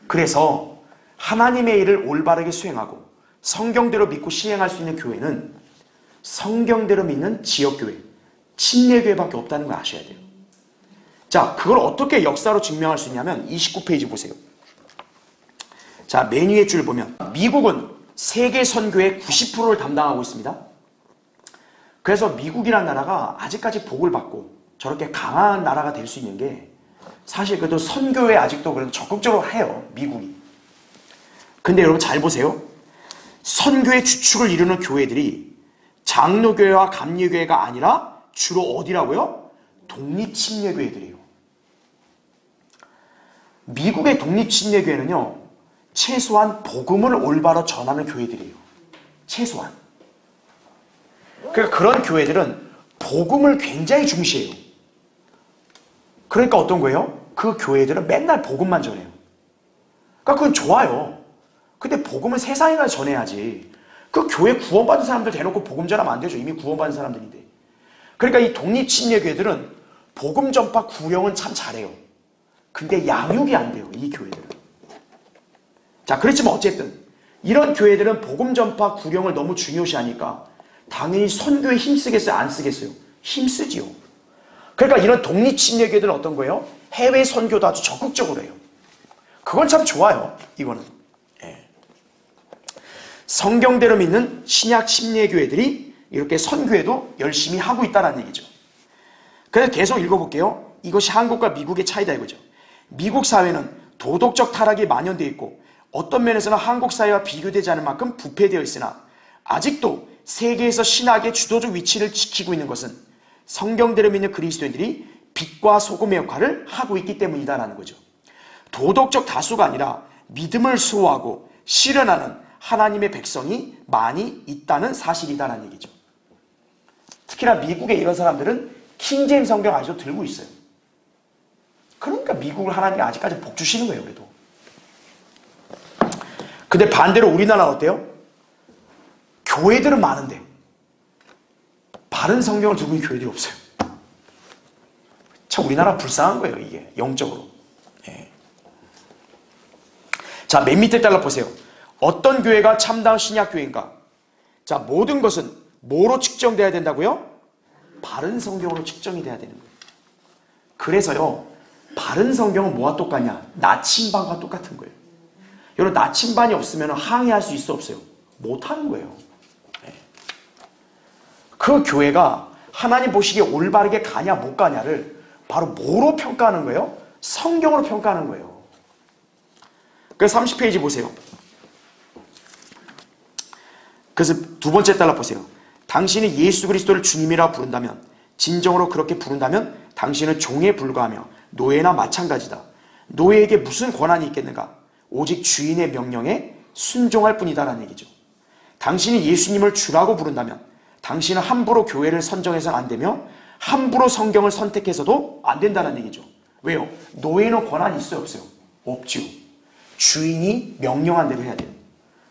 그래서 하나님의 일을 올바르게 수행하고 성경대로 믿고 시행할 수 있는 교회는 성경대로 믿는 지역교회, 침례교회밖에 없다는 걸 아셔야 돼요. 자, 그걸 어떻게 역사로 증명할 수 있냐면 29페이지 보세요. 자, 맨 위에 줄 보면 미국은 세계 선교의 90%를 담당하고 있습니다. 그래서 미국이라는 나라가 아직까지 복을 받고 저렇게 강한 나라가 될 수 있는 게 사실 그래도 선교에 아직도 그래도 적극적으로 해요, 미국이. 근데 여러분 잘 보세요. 선교의 주축을 이루는 교회들이 장로교회와 감리교회가 아니라 주로 어디라고요? 독립침례교회들이에요. 미국의 독립침례교회는요, 최소한 복음을 올바로 전하는 교회들이에요. 최소한. 그러니까 그런 교회들은 복음을 굉장히 중시해요. 그러니까 어떤 거예요? 그 교회들은 맨날 복음만 전해요. 그러니까 그건 좋아요. 근데 복음은 세상에 가서 전해야지. 그 교회 구원받은 사람들 대놓고 복음 전하면 안 되죠. 이미 구원받은 사람들인데. 그러니까 이 독립침례교회들은 복음 전파 구령은 참 잘해요. 근데 양육이 안 돼요. 이 교회들은. 자, 그렇지만 어쨌든 이런 교회들은 복음 전파 구령을 너무 중요시하니까 당연히 선교에 힘쓰겠어요? 안 쓰겠어요? 힘쓰지요. 그러니까 이런 독립침례교회들은 어떤 거예요? 해외 선교도 아주 적극적으로 해요. 그건 참 좋아요. 이거는. 예. 성경대로 믿는 신약 침례교회들이 이렇게 선교회도 열심히 하고 있다는 얘기죠. 그래서 계속 읽어볼게요. 이것이 한국과 미국의 차이다 이거죠. 미국 사회는 도덕적 타락이 만연되어 있고 어떤 면에서는 한국 사회와 비교되지 않을 만큼 부패되어 있으나 아직도 세계에서 신학의 주도적 위치를 지키고 있는 것은 성경대로 믿는 그리스도인들이 빛과 소금의 역할을 하고 있기 때문이다라는 거죠. 도덕적 다수가 아니라 믿음을 수호하고 실현하는 하나님의 백성이 많이 있다는 사실이다라는 얘기죠. 특히나 미국의 이런 사람들은 킹제임 성경 아직도 들고 있어요. 그러니까 미국을 하나님이 아직까지 복 주시는 거예요. 그래도. 근데 반대로 우리나라는 어때요? 교회들은 많은데 바른 성경을 들고 있는 교회들이 없어요. 참 우리나라 불쌍한 거예요. 이게 영적으로. 예. 자, 맨 밑에 달라 보세요. 어떤 교회가 참다운 신약교회인가? 자, 모든 것은 뭐로 측정돼야 된다고요? 바른 성경으로 측정이 돼야 되는 거예요. 그래서요, 바른 성경은 뭐와 똑같냐? 나침반과 똑같은 거예요. 여러분, 나침반이 없으면 항의할 수 있어 없어요? 못하는 거예요. 네. 그 교회가 하나님 보시기에 올바르게 가냐 못 가냐를 바로 뭐로 평가하는 거예요? 성경으로 평가하는 거예요. 그래서 30페이지 보세요. 그래서 두 번째 달라 보세요. 당신이 예수 그리스도를 주님이라 부른다면, 진정으로 그렇게 부른다면 당신은 종에 불과하며 노예나 마찬가지다. 노예에게 무슨 권한이 있겠는가? 오직 주인의 명령에 순종할 뿐이다라는 얘기죠. 당신이 예수님을 주라고 부른다면 당신은 함부로 교회를 선정해서는 안 되며 함부로 성경을 선택해서도 안 된다는 얘기죠. 왜요? 노예는 권한이 있어요 없어요? 없죠. 주인이 명령한 대로 해야 돼요.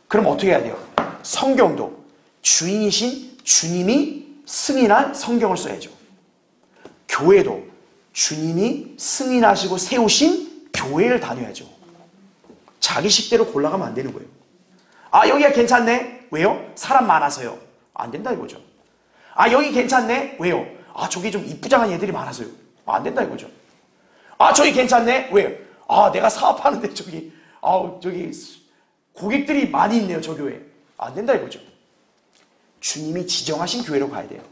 그럼 어떻게 해야 돼요? 성경도 주인이신 주님이 승인한 성경을 써야죠. 교회도 주님이 승인하시고 세우신 교회를 다녀야죠. 자기 식대로 골라가면 안 되는 거예요. 아, 여기가 괜찮네? 왜요? 사람 많아서요. 안 된다 이거죠. 아, 여기 괜찮네? 왜요? 아, 저기 좀 이쁘장한 애들이 많아서요. 안 된다 이거죠. 아, 저기 괜찮네? 왜요? 아, 내가 사업하는데 저기 고객들이 많이 있네요, 저 교회. 안 된다 이거죠. 주님이 지정하신 교회로 가야 돼요.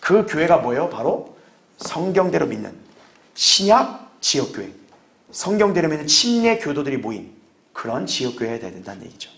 그 교회가 뭐예요? 바로 성경대로 믿는 신약 지역교회, 성경대로 믿는 침례 교도들이 모인 그런 지역교회가 돼야 된다는 얘기죠.